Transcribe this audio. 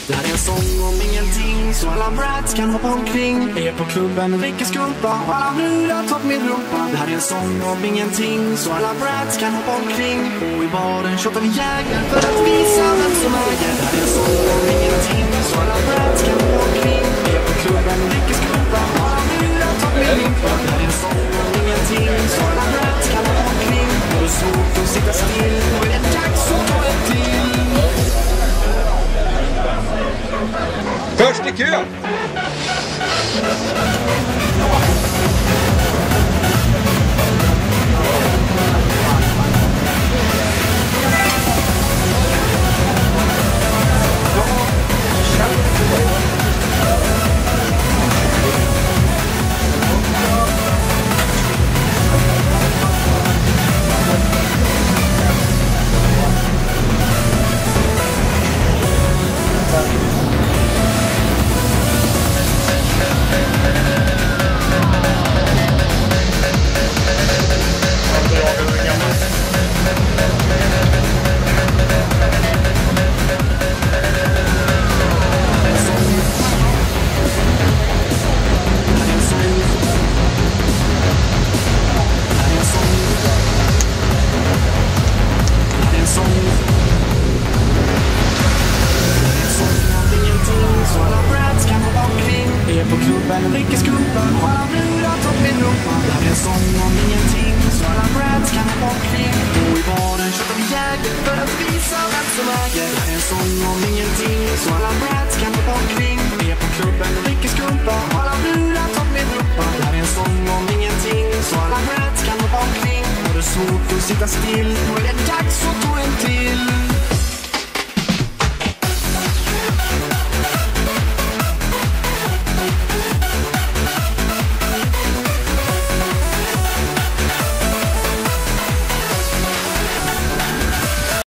Det här är en sång om ingenting, så alla brats kan hoppa omkring. Är på klubben, dricker skumpa, alla brudar tar på min rumpa. Det här är en sång om ingenting, så alla brats kan hoppa omkring. Och i baren shottar vi jäger för att visa vem som äger. Det här är en sång om ingenting, så alla brats kan hoppa omkring. Är på klubben, dricker skumpa, alla brudar tar på min rumpa. Det här är en sång om ingenting, så alla brats kan hoppa omkring. Och det är svårt att sitta still, och är det dags att ta ett till. Först i kön! På klubben, dricker skumpa, och alla brudar tar på min rumpa. Det här är en sång om ingenting, så alla brats kan hoppa omkring. Och i baren köper vi jäger för att visa vem som äger. Det här är en sång om ingenting, så alla brats kan hoppa omkring. Är på klubben, dricker skumpa, och alla brudar tar på min rumpa. Det här är en sång om ingenting, så alla brats kan hoppa omkring. Och det är svårt att sitta still, och är det dags att ta en till.